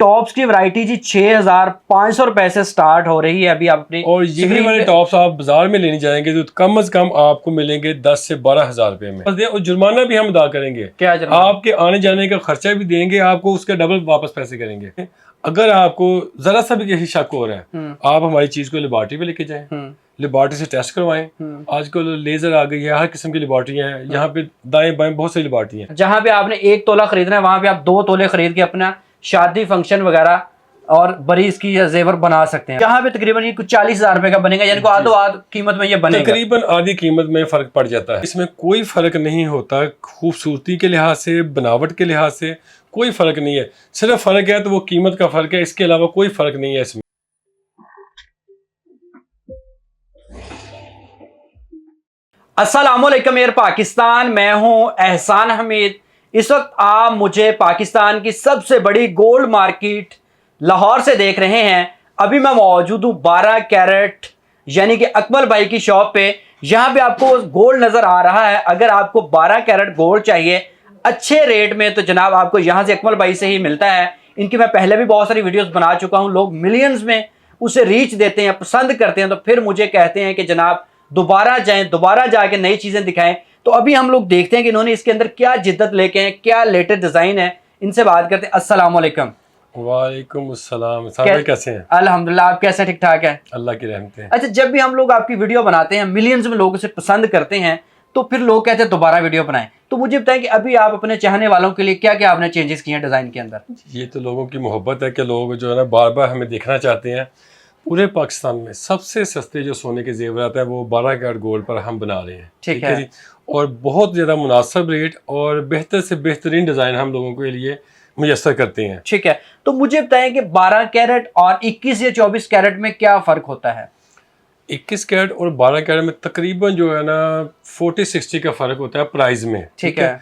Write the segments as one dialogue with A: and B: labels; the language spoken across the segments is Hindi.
A: टॉप्स की वैरायटी जी 6,500 रुपए से स्टार्ट हो रही है अभी आपने।
B: और ये वाले टॉप्स आप बाजार में लेने जाएंगे तो कम से कम आपको मिलेंगे 10 से 12,000 रुपए में। और जुर्माना भी हम अदा करेंगे।
A: क्या जुर्माना?
B: आपके आने जाने का खर्चा भी देंगे, आपको उसका डबल वापस पैसे करेंगे। अगर आपको जरा सा भी यही शक हो रहा है, आप हमारी चीज को लेबोरेटरी पे लेके जाएं, लेबोरेटरी से टेस्ट करवाएं। आजकल लेजर आ गई है, हर किस्म की लेबोरेटरी है यहाँ पे, दाएं बाएं बहुत सारी लेबोरेटरी है।
A: जहाँ पे आपने 1 तोला खरीदना है वहां पे आप 2 तोले खरीद के अपना शादी फंक्शन वगैरह और बरीज की जेवर बना सकते हैं। यहाँ पे तकरीबन ये कुछ 40,000 रुपए का बनेगा, यानी को आधो आध कीमत में ये बनेगा।
B: तकरीबन आधी कीमत में फर्क पड़ जाता है। इसमें कोई फर्क नहीं होता, खूबसूरती के लिहाज से, बनावट के लिहाज से कोई फर्क नहीं है। सिर्फ फर्क है तो वो कीमत का फर्क है, इसके अलावा कोई फर्क नहीं है इसमें।
A: अस्सलामुअलैकुम एयर पाकिस्तान, मैं हूं एहसान हमीद। इस वक्त आप मुझे पाकिस्तान की सबसे बड़ी गोल्ड मार्केट लाहौर से देख रहे हैं। अभी मैं मौजूद हूँ 12 कैरेट यानी कि अकमल भाई की शॉप पे। यहाँ पे आपको गोल्ड नज़र आ रहा है। अगर आपको 12 कैरेट गोल्ड चाहिए अच्छे रेट में तो जनाब आपको यहाँ से अकमल भाई से ही मिलता है। इनकी मैं पहले भी बहुत सारी वीडियोस बना चुका हूँ, लोग मिलियंस में उसे रीच देते हैं, पसंद करते हैं, तो फिर मुझे कहते हैं कि जनाब दोबारा जाएं, दोबारा जाके नई चीज़ें दिखाएं। तो अभी हम लोग देखते हैं कि इन्होंने इसके अंदर क्या जिद्दत लेके हैं, क्या लेटेस्ट डिज़ाइन है। इनसे बात करते हैं। अस्सलाम वालेकुम।
B: वालेकुम अस्सलाम। कैसे हैं?
A: अल्हम्दुलिल्लाह, आप कैसे? ठीक ठाक है,
B: अल्लाह की रहमत है।
A: अच्छा, जब भी हम लोग आपकी वीडियो बनाते हैं मिलियंस में लोग उसे पसंद करते हैं तो फिर लोग कहते हैं दोबारा वीडियो बनाएं। तो मुझे बताएं कि अभी आप अपने चाहने वालों के लिए क्या क्या आपने चेंजेस किए हैं डिज़ाइन के अंदर?
B: ये तो लोगों की मोहब्बत है कि लोग जो है ना बार बार हमें देखना चाहते हैं। पूरे पाकिस्तान में सबसे सस्ते जो सोने के जेवरात हैं वो 12 कैरेट गोल्ड पर हम बना रहे हैं।
A: ठीक है
B: जी। और बहुत ज़्यादा मुनासिब रेट और बेहतर से बेहतरीन डिज़ाइन हम लोगों के लिए मुयस्सर करते हैं।
A: ठीक है, तो मुझे बताएं कि 12 कैरेट और 21 या 24 कैरेट में क्या फ़र्क होता है?
B: 21 कैरेट और 12 कैरेट में तकरीबन जो है ना 40-60 का फ़र्क होता है प्राइस में।
A: ठीक है,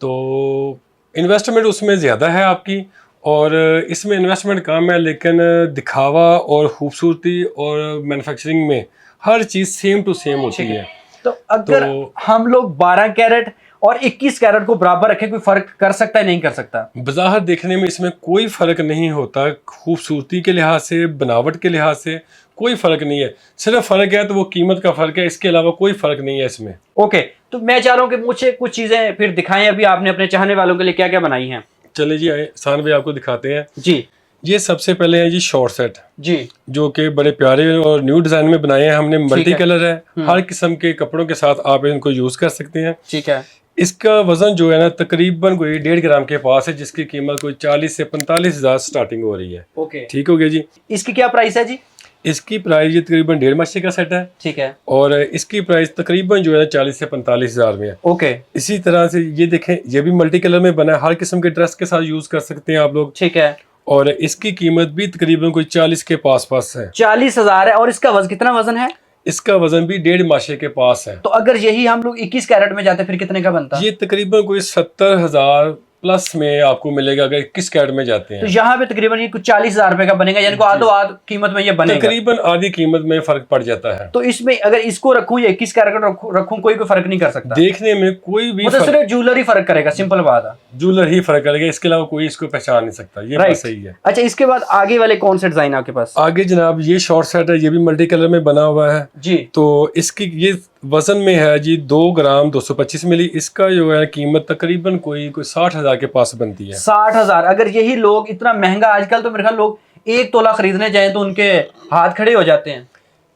B: तो इन्वेस्टमेंट उसमें ज़्यादा है आपकी और इसमें इन्वेस्टमेंट कम है, लेकिन दिखावा और खूबसूरती और मैन्युफैक्चरिंग में हर चीज़ सेम टू सेम होती है।
A: तो अगर हम लोग 12 कैरेट और 21 कैरेट को बराबर रखें, कोई फ़र्क कर सकता है, नहीं कर सकता?
B: बज़ाहिर देखने में इसमें कोई फ़र्क नहीं होता, खूबसूरती के लिहाज से, बनावट के लिहाज से कोई फ़र्क नहीं है। सिर्फ फ़र्क है तो वो कीमत का फ़र्क है, इसके अलावा कोई फ़र्क नहीं है इसमें।
A: ओके, तो मैं चाह रहा हूँ कि मुझे कुछ चीज़ें फिर दिखाएं। अभी आपने अपने चाहने वालों के लिए क्या क्या बनाई हैं?
B: चले जी, एहसान भाई आपको दिखाते हैं
A: जी।
B: ये सबसे पहले है जी शॉर्ट सेट
A: जी,
B: जो कि बड़े प्यारे और न्यू डिज़ाइन में बनाए हैं हमने। मल्टी कलर है, हर किस्म के कपड़ों के साथ आप इनको यूज़ कर सकते हैं।
A: ठीक है।
B: इसका वजन जो है ना तकरीबन कोई 1.5 ग्राम के पास है, जिसकी कीमत कोई 40 से 45 हज़ार स्टार्टिंग हो रही है।
A: ओके,
B: ठीक हो गया जी।
A: इसकी क्या प्राइस है जी?
B: इसकी प्राइस ये तकरीबन 1.5 माशे का सेट है।
A: ठीक है।
B: और इसकी प्राइस तकरीबन जो है 40 से 45 हज़ार में है।
A: ओके,
B: इसी तरह से ये देखें, ये भी मल्टी कलर में बना है, हर किस्म के ड्रेस के साथ यूज़ कर सकते हैं आप लोग।
A: ठीक है।
B: और इसकी कीमत भी तकरीबन कोई 40 के पास है।
A: 40,000 है। और इसका कितना वजन है?
B: इसका वजन भी 1.5 माशे के पास है।
A: तो अगर यही हम लोग 21 कैरेट में जाते फिर कितने का बनता?
B: ये तकरीबन कोई 70,000 प्लस में आपको मिलेगा अगर 21 कैरेट में जाते हैं।
A: तो यहाँ पे तकरीबन ये कुछ 40,000 रुपए का बनेगा, यानी को आधो आध कीमत में ये बनेगा।
B: तकरीबन आधी कीमत में फर्क पड़ जाता है।
A: तो इसमें अगर इसको रखूं या 21 कैरेट रखूं कोई फर्क नहीं कर सकता?
B: देखने में कोई भी
A: मतलब सिर्फ ज्वेलर ही फर्क करेगा, सिंपल बात है।
B: ज्वेलर ही फर्क करेगा, इसके अलावा कोई इसको पहचान नहीं सकता। ये बात सही है।
A: अच्छा, इसके बाद आगे वाले कौन से डिजाइन आपके पास?
B: आगे जनाब ये शॉर्ट सेट है, ये भी मल्टी कलर में बना हुआ है
A: जी।
B: तो इसकी ये वजन में है जी 2 ग्राम 225 मिली। इसका जो है कीमत तकरीबन कोई 60,000 के पास बनती है।
A: 60,000। अगर यही लोग इतना महंगा, आजकल तो मेरे ख्याल लोग 1 तोला खरीदने जाए तो उनके हाथ खड़े हो जाते हैं।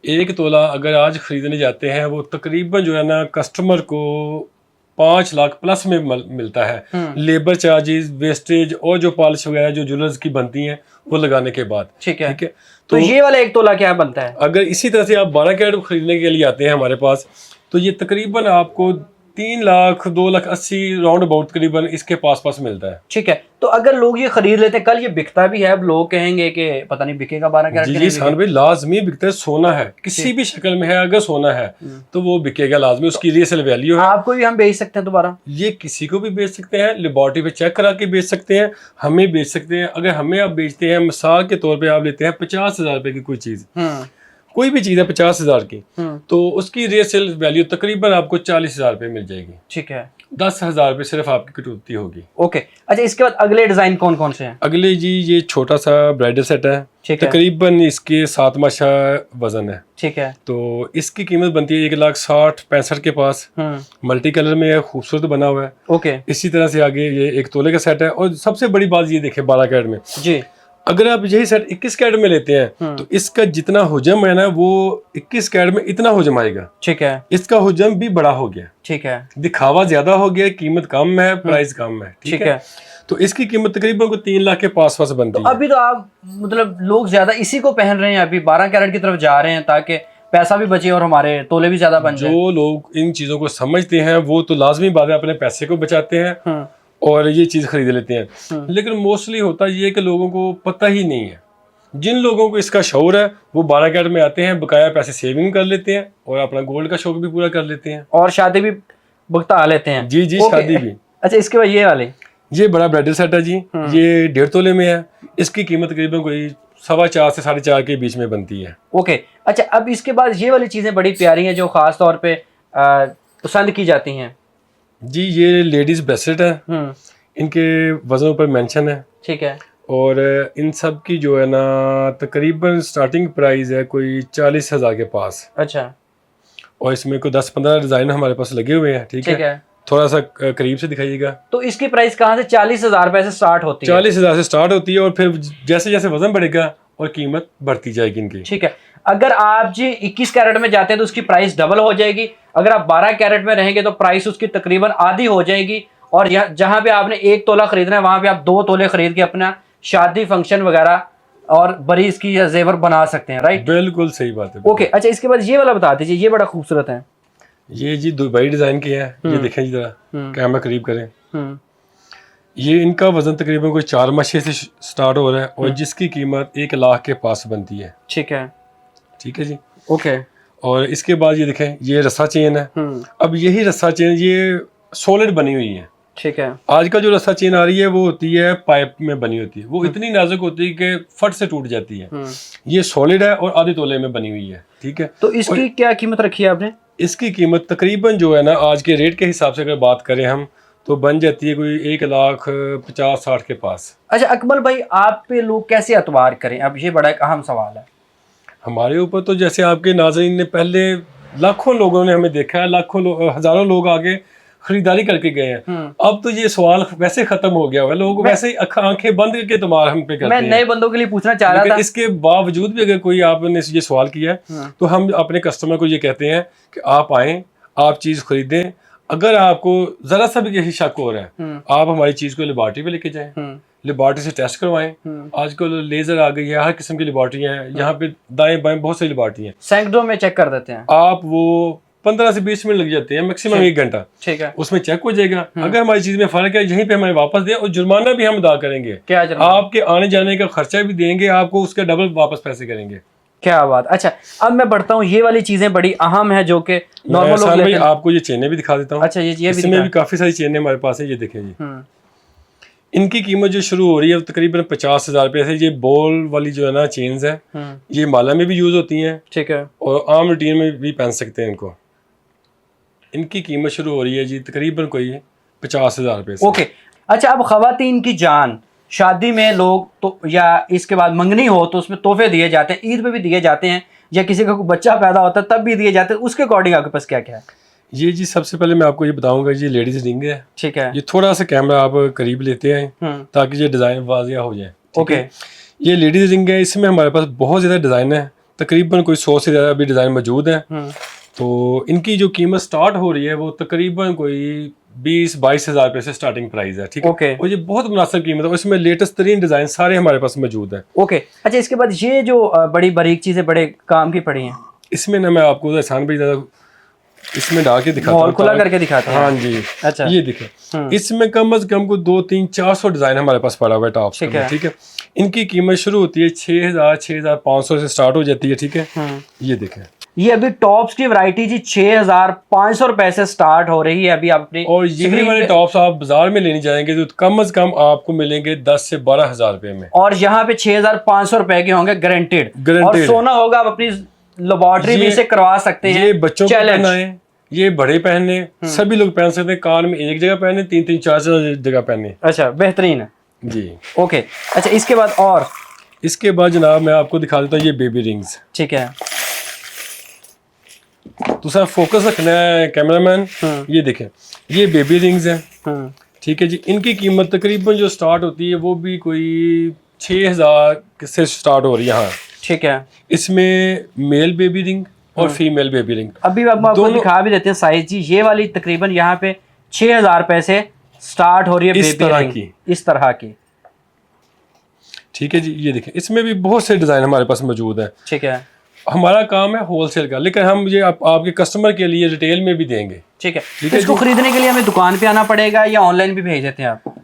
B: 1 तोला अगर आज खरीदने जाते हैं वो तकरीबन जो है ना कस्टमर को 5 लाख प्लस में मिलता है। लेबर चार्जेस, वेस्टेज और जो पॉलिश वगैरह जो ज्वेलर्स की बनती हैं वो लगाने के बाद।
A: ठीक है। तो ये वाला 1 तोला क्या बनता है?
B: अगर इसी तरह से आप 12 कैरेट खरीदने के लिए आते हैं हमारे पास तो ये तकरीबन आपको 3 लाख 2,80,000 राउंड अबाउट तकरीबन इसके पास मिलता है।
A: ठीक है। तो अगर लोग ये खरीद लेते हैं, कल ये बिकता भी है, अब लोग कहेंगे कि पता नहीं बिकेगा 12 कैरेट?
B: जी सान भाई लाजमी बिकता है। सोना है किसी भी शक्ल में है, अगर सोना है तो वो बिकेगा लाजमी, उसकी रीसेल वैल्यू है।
A: आपको भी हम बेच सकते हैं दोबारा?
B: ये किसी को भी बेच सकते हैं, लेबोरेटरी पे चेक करा के बेच सकते हैं, हमें बेच सकते हैं। अगर हमें आप बेचते हैं, मिसाल के तौर पे आप लेते हैं 50,000 रुपए की कोई चीज, कोई भी चीज़ है 50,000 की, तो उसकी रीसेल वैल्यू तकरीबन आपको 40,000 रुपये मिल जाएगी।
A: ठीक है।
B: 10,000 रुपये सिर्फ आपकी कटौती होगी।
A: ओके, अच्छा इसके बाद अगले डिजाइन कौन कौन से हैं?
B: अगले जी ये छोटा सा ब्राइडल सेट है,
A: ठीक है।
B: तकरीबन इसके 7 माशा वजन है,
A: ठीक है।
B: तो इसकी कीमत बनती है 1,60,65 के पास। मल्टी कलर में है, खूबसूरत बना हुआ है।
A: ओके,
B: इसी तरह से आगे ये 1 तोले का सेट है। और सबसे बड़ी बात ये देखें 12 कैरेट में
A: जी,
B: अगर आप यही सेट 21 कैरेट में लेते हैं तो इसका जितना हुजम है ना वो 21 कैरेट में इतना हुजम आएगा।
A: ठीक है।
B: इसका हुजम भी बड़ा हो गया,
A: ठीक है।
B: दिखावा ज्यादा हो गया, कीमत कम है, प्राइस कम है।
A: ठीक है।
B: तो इसकी कीमत तकरीबन को 3 लाख के पास बनती है।
A: अभी तो आप मतलब लोग ज्यादा इसी को पहन रहे हैं, अभी 12 कैरेट की तरफ जा रहे हैं ताकि पैसा भी बचे और हमारे तोले भी ज्यादा बन जाए।
B: जो लोग इन चीजों को समझते हैं वो तो लाजमी बात है, अपने पैसे को बचाते हैं और ये चीज खरीद लेते हैं। लेकिन मोस्टली होता ये है कि लोगों को पता ही नहीं है। जिन लोगों को इसका शौर है वो 12 कैरेट में आते हैं, बकाया पैसे सेविंग कर लेते हैं और अपना गोल्ड का शौक भी पूरा कर लेते हैं
A: और शादी भी भुगता लेते हैं।
B: जी जी, शादी भी।
A: अच्छा इसके बाद ये वाले,
B: ये बड़ा ब्राइडल सेट है जी, ये 1.5 तोले में है। इसकी कीमत तकरीबन कोई 4.25 से 4.5 के बीच में बनती है।
A: ओके, अच्छा अब इसके बाद ये वाली चीजें बड़ी प्यारी हैं जो खास तौर पे पसंद की जाती हैं
B: जी। ये लेडीज ब्रेसलेट है, इनके वजन पर मेंशन है।
A: ठीक है।
B: और इन सब की जो है ना तकरीबन स्टार्टिंग प्राइस है कोई 40,000 के पास।
A: अच्छा,
B: और इसमें कोई 10-15 डिजाइन हमारे पास लगे हुए हैं। ठीक है, थोड़ा सा करीब से दिखाइएगा।
A: तो इसकी प्राइस कहाँ से 40,000 रुपए से स्टार्ट होती है?
B: 40,000 से स्टार्ट होती है और फिर जैसे जैसे वजन बढ़ेगा और कीमत बढ़ती जाएगी इनकी।
A: ठीक है। अगर आप जी 21 कैरेट में जाते हैं तो उसकी प्राइस डबल हो जाएगी, अगर आप 12 कैरेट में रहेंगे तो प्राइस उसकी तकरीबन आधी हो जाएगी। और जहाँ पे आपने 1 तोला खरीदना है वहां पे आप 2 तोले खरीद के अपना शादी फंक्शन वगैरह और बड़ी इसकी जेवर बना सकते हैं। राइट,
B: बिल्कुल सही बात है।
A: ओके, अच्छा इसके बाद ये वाला बता दीजिए, ये बड़ा खूबसूरत है।
B: ये जी दुबई डिजाइन की है, ये देखें जी जरा, कैमरा करीब करें। ये इनका वजन तकरीबन कोई 4 माशे से स्टार्ट हो रहा है और जिसकी कीमत 1 लाख के पास बनती है।
A: ठीक है।
B: ठीक है जी,
A: ओके।
B: और इसके बाद ये देखें, ये रस्सा चेन है। अब यही रस्सा चेन ये सॉलिड बनी हुई है।
A: ठीक है।
B: आजकल जो रस्सा चेन आ रही है वो होती है पाइप में बनी होती है, वो इतनी नाजुक होती है कि फट से टूट जाती है। ये सॉलिड है और आधे तोले में बनी हुई है। ठीक है,
A: तो इसकी क्या कीमत रखी है आपने?
B: इसकी कीमत तकरीबन जो है ना आज के रेट के हिसाब से अगर बात करें हम तो बन जाती है कोई 1,50,60 के पास।
A: अच्छा अकमल भाई, आप पे लोग कैसे एतबार करें? अब ये बड़ा एक अहम सवाल है
B: हमारे ऊपर। तो जैसे आपके नाज़रीन ने पहले लाखों लोगों ने हमें देखा है, हजारों लोग आगे खरीदारी करके गए हैं। अब तो ये सवाल वैसे खत्म हो गया है, लोग वैसे ही आंखें बंद करके तुम्हारा हम पे करते हैं।
A: मैं नए बंदों के लिए पूछना चाह रहा था।
B: इसके बावजूद भी अगर कोई आपने ये सवाल किया है तो हम अपने कस्टमर को ये कहते हैं कि आप आएं, आप चीज खरीदें। अगर आपको जरा सा भी यही शक हो रहा है आप हमारी चीज को लेबॉर्टरी पे लेके जाएं, लेबॉर्टरी से टेस्ट करवाएं। आजकल लेजर आ गई है, हर किस्म की लेबॉर्टरी है, यहाँ पे दाएं बाएं बहुत सारी लेबॉर्टरी है,
A: सैकड़ों में चेक कर देते हैं आप।
B: वो 15 से 20 मिनट लग जाते हैं, मैक्सिमम 1 घंटा।
A: ठीक है,
B: उसमें चेक हो जाएगा। अगर हमारी चीज में फर्क है यहीं पे हमें वापस दें और जुर्माना भी हम अदा करेंगे।
A: क्या जुर्माना?
B: आपके आने जाने का खर्चा भी देंगे, आपको उसका डबल वापस पैसे करेंगे।
A: क्या बात। अच्छा अब मैं बढ़ता हूँ, ये वाली चीजें बड़ी अहम है जो कि नॉर्मल लोग लेते हैं।
B: आपको ये चेनें भी दिखा देता हूँ।
A: अच्छा ये भी
B: इसमें भी काफी सारी चेनें हमारे पास है, ये देखें जी। इनकी कीमत जो शुरू हो रही है तकरीबन 50,000 रुपए से। ये बॉल वाली जो है ना चेन्स है, ये माला में भी यूज होती हैं। ठीक है, और आम रूटीन में भी पहन सकते हैं इनको। इनकी कीमत शुरू हो रही है जी तकरीबन कोई 50,000 रुपए से।
A: ओके, अच्छा अब खवातीन की जान, शादी में लोग तो या इसके बाद मंगनी हो तो उसमें तोहफे दिए जाते हैं, ईद पे भी दिए जाते हैं, या किसी का कोई बच्चा पैदा होता है तब भी दिए जाते हैं, उसके अकॉर्डिंग आपके पास क्या क्या है?
B: ये जी सबसे पहले मैं आपको ये बताऊंगा, ये लेडीज रिंग है।
A: ठीक है,
B: ये थोड़ा सा कैमरा आप करीब लेते हैं ताकि ये डिजाइन वाजिया हो जाए।
A: ओके,
B: ये लेडीज रिंग है, इसमें हमारे पास बहुत ज्यादा डिजाइन है, तकरीबन कोई 100 से ज्यादा अभी डिजाइन मौजूद है। तो इनकी जो कीमत स्टार्ट हो रही है वो तकरीबन कोई 20-22 हज़ार रुपए से स्टार्टिंग प्राइस है। ठीक है,
A: ओके,
B: और ये बहुत मुनासिब कीमत है और इसमें लेटेस्ट तरीन डिजाइन सारे हमारे पास मौजूद है।
A: ओके, अच्छा इसके बाद ये जो बड़ी बारीक चीजें बड़े काम की पड़ी हैं,
B: इसमें ना मैं आपको एहसान भाई ज्यादा इसमें डाल के दिखाता हूँ,
A: खुला करके दिखाता हूँ।
B: हाँ जी, अच्छा ये देखें, इसमें कम से कम को 200-300-400 डिजाइन हमारे पास पड़ा हुआ है टॉप। ठीक है, इनकी कीमत शुरू होती है 6,000-6,500 से स्टार्ट हो जाती है। ठीक है, ये देखें, ये
A: अभी टॉप्स की वैरायटी जी 6,500 रुपए से स्टार्ट हो रही है अभी अपनी।
B: और ये वाले टॉप्स आप बाजार में लेने जाएंगे तो कम से कम आपको मिलेंगे 10 से 12 हज़ार रुपए में,
A: और यहाँ पे 6,500 रुपए के होंगे गारंटेड। और सोना होगा, आप अपनी लेबॉर्टरी भी से करवा सकते हैं।
B: ये बच्चों को पहनाएं, ये बड़े पहनने सभी लोग पहन सकते हैं, कान में एक जगह पहने, 3-3 4-4 जगह पहने।
A: अच्छा, बेहतरीन है
B: जी।
A: ओके। अच्छा, इसके बाद और
B: इसके बाद जनाब मैं आपको दिखा देता हूँ ये बेबी रिंग्स।
A: ठीक है,
B: तो सर फोकस रखना है कैमरामैन। ये देखें, ये बेबी रिंग्स हैं। ठीक है जी, इनकी कीमत तकरीबन जो स्टार्ट होती है वो भी कोई 6000 से स्टार्ट हो रही है। हाँ
A: ठीक है।
B: इसमें मेल बेबी रिंग और फीमेल बेबी रिंग।
A: अभी हम आपको दिखा भी देते हैं साइज जी। ये वाली तकरीबन यहाँ पे 6000 रुपए से स्टार्ट हो रही है
B: इस
A: बेबी
B: तरह
A: रिंग,
B: की।
A: इस तरह की।
B: ठीक है जी, ये देखें, इसमें भी बहुत से डिज़ाइन हमारे पास मौजूद हैं।
A: ठीक है,
B: हमारा काम है होलसेल का, लेकिन हम ये आपके कस्टमर के लिए रिटेल में भी देंगे।
A: ठीक है। तो इसको खरीदने के लिए हमें दुकान पे आना पड़ेगा या ऑनलाइन भी भेज देते हैं आप?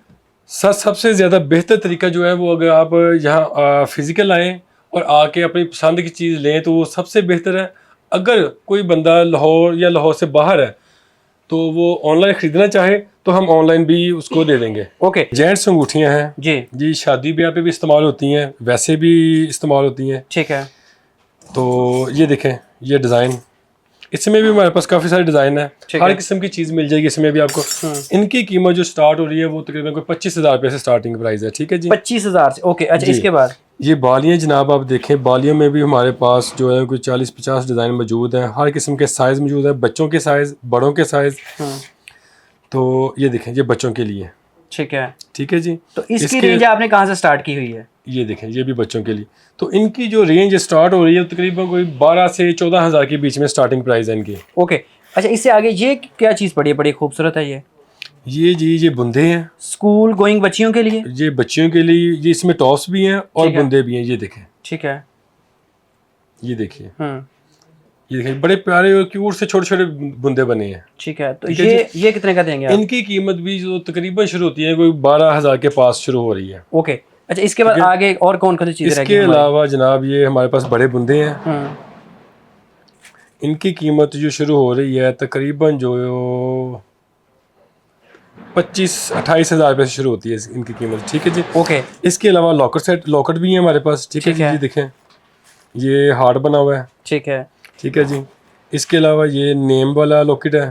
B: सर सबसे ज़्यादा बेहतर तरीका जो है वो अगर आप यहाँ फिजिकल आएँ और आके अपनी पसंद की चीज़ लें तो वो सबसे बेहतर है। अगर कोई बंदा लाहौर या लाहौर से बाहर है तो वो ऑनलाइन ख़रीदना चाहे तो हम ऑनलाइन भी उसको दे देंगे।
A: ओके।
B: जेंट्स अंगूठियाँ हैं
A: जी
B: जी, शादी ब्याह पे भी इस्तेमाल होती हैं, वैसे भी इस्तेमाल होती हैं।
A: ठीक है।
B: तो ये देखें, ये डिज़ाइन, इसमें भी हमारे पास काफ़ी सारे डिज़ाइन है, हर किस्म की चीज़ मिल जाएगी इसमें भी आपको। इनकी कीमत जो स्टार्ट हो रही है वो तकरीबन कोई 25,000 रुपये से स्टार्टिंग प्राइस है। ठीक है जी,
A: 25,000 से। ओके। अच्छा, इसके बाद
B: ये बालियाँ जनाब आप देखें, बालियों में भी हमारे पास जो है कोई 40-50 डिज़ाइन मौजूद हैं, हर किस्म के साइज़ मौजूद है, बच्चों के साइज़, बड़ों के साइज़। तो ये देखें, ये बच्चों के लिए।
A: ठीक है।
B: ठीक है जी,
A: तो इसकी रेंज आपने कहाँ से स्टार्ट की हुई है?
B: ये देखें, ये भी बच्चों के लिए। तो इनकी जो रेंज स्टार्ट हो रही है तकरीबन कोई 12 से 14,000 के बीच में स्टार्टिंग प्राइस है इनकी।
A: ओके। अच्छा, इससे आगे ये क्या चीज़ पड़ी है, बड़ी खूबसूरत है
B: ये जी, ये बुंदे हैं
A: स्कूल गोइंग बच्चियों के लिए।
B: ये बच्चियों के लिए, ये इसमें टॉप्स भी हैं और बुंदे भी हैं। ये देखें,
A: ठीक है।
B: ये देखिए, ये देखिए, बड़े प्यारे और क्यूट से छोटे छोटे बुंदे बने हैं।
A: ठीक है। तो ये कितने का देंगे आप?
B: इनकी कीमत भी जो तकरीबन शुरू होती है कोई 12,000 के पास शुरू हो रही है।
A: ओके। अच्छा, इसके बाद आगे और कौन कौन सी चीज़ें रहेगी?
B: इसके अलावा जनाब ये हमारे पास बड़े बुंदे हैं। इनकी कीमत जो शुरू हो रही है तकरीबन जो 25-28,000 रुपये से शुरू होती है इनकी कीमत। ठीक है जी।
A: ओके।
B: इसके अलावा लॉकेट भी है हमारे पास। ठीक है जी, देखें, ये हार्ट बना हुआ है।
A: ठीक है।
B: ठीक है जी। इसके अलावा ये नेम वाला लॉकेट है।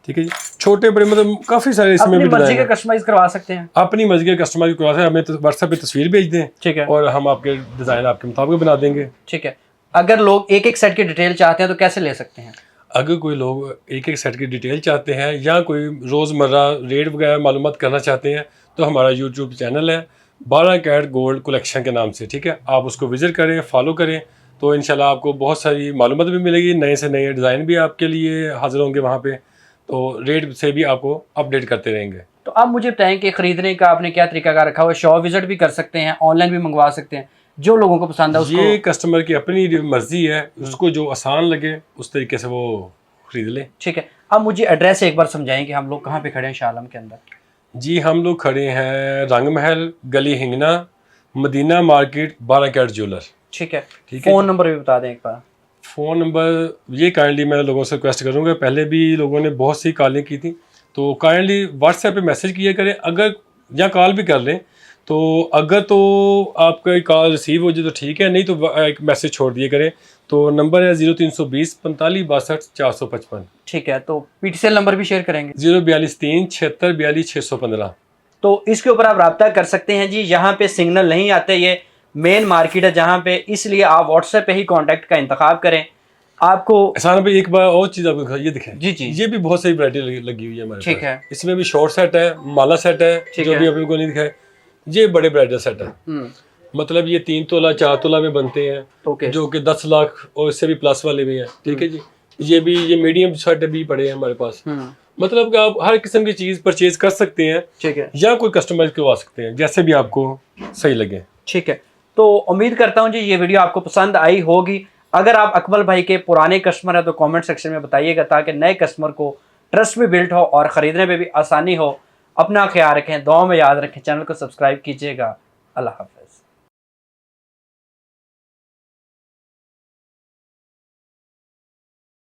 B: ठीक है जी, छोटे बड़े मतलब काफ़ी सारे इसमें भी
A: मर्जी के कस्टमाइज करवा सकते हैं,
B: अपनी मर्जी के कस्टमाइज करवा सकते हैं। हमें तो व्हाट्सएप पे तस्वीर भेज दें,
A: ठीक है,
B: और हम आपके डिज़ाइन आपके मुताबिक बना देंगे।
A: ठीक है। अगर लोग एक एक सेट की डिटेल चाहते हैं तो कैसे ले सकते हैं?
B: अगर कोई लोग एक एक सेट की डिटेल चाहते हैं या कोई रोज़मर्रा रेट वगैरह मालूमात करना चाहते हैं तो हमारा यूट्यूब चैनल है 12 कैरेट गोल्ड कलेक्शन के नाम से। ठीक है, आप उसको विज़िट करें, फॉलो करें, तो इंशाल्लाह आपको बहुत सारी मालूमात भी मिलेगी, नए से नए डिज़ाइन भी आपके लिए हाजिर होंगे वहाँ पे, तो रेट से भी आपको अपडेट करते रहेंगे।
A: तो आप मुझे बताएं कि ख़रीदने का आपने क्या तरीका का रखा हुआ है? शॉप विजिट भी कर सकते हैं, ऑनलाइन भी मंगवा सकते हैं, जो लोगों को पसंद है उसको।
B: ये कस्टमर की अपनी मर्जी है, उसको जो आसान लगे उस तरीके से वो खरीद ले।
A: ठीक है। अब मुझे एड्रेस एक बार समझाएं कि हम लोग कहाँ पे खड़े हैं शाह आलम के अंदर? जी,
B: हम लोग खड़े हैं रंग महल, गली Hingna, Madina market, 12 carat jeweller.
A: ठीक है। फ़ोन नंबर भी बता दें एक बार।
B: फ़ोन नंबर ये काइंडली मैं लोगों से रिक्वेस्ट करूँगा, पहले भी लोगों ने बहुत सी कॉलें की थी, तो काइंडली व्हाट्सएप पे मैसेज किया करें, अगर या कॉल भी कर लें, तो अगर तो आपका कॉल रिसीव हो जाए तो ठीक है, नहीं तो एक मैसेज छोड़ दिए करें। तो नंबर है 0320 45 62 455।
A: ठीक है। तो PTCL नंबर भी शेयर करेंगे?
B: 042 76 42 615।
A: तो इसके ऊपर आप रब्ता कर सकते हैं जी। यहाँ पे सिग्नल नहीं आते, ये मेन मार्केट है जहाँ पे, इसलिए आप व्हाट्सएप पे ही कांटेक्ट का इंतखाब करें। आपको
B: एहसान भाई एक बार और चीज़ आपको ये दिखाएं।
A: जी जी,
B: ये भी बहुत सारी वैरायटी लगी हुई है हमारे पास।
A: ठीक है।
B: इसमें भी शॉर्ट सेट है, माला सेट है, जो भी आपको नहीं दिखाए। ये बड़े ब्राइडल सेट है, मतलब ये 3 तोला 4 तोला में बनते हैं, जो कि 10 लाख और इससे भी प्लस वाले भी हैं। ठीक है जी। ये भी ये मीडियम सेट भी पड़े हैं हमारे पास, मतलब कि आप हर किस्म की चीज़ परचेज कर सकते हैं। ठीक है, या कोई कस्टमाइज करवा सकते हैं, जैसे भी आपको सही लगे। ठीक है। तो उम्मीद करता हूँ जी ये वीडियो आपको पसंद आई होगी। अगर आप अकमल भाई के पुराने कस्टमर हैं तो कमेंट सेक्शन में बताइएगा, ताकि नए कस्टमर को ट्रस्ट भी बिल्ड हो और ख़रीदने में भी आसानी हो। अपना ख्याल रखें, दुआ में याद रखें, चैनल को सब्सक्राइब कीजिएगा। अल्लाह हाफ़िज़।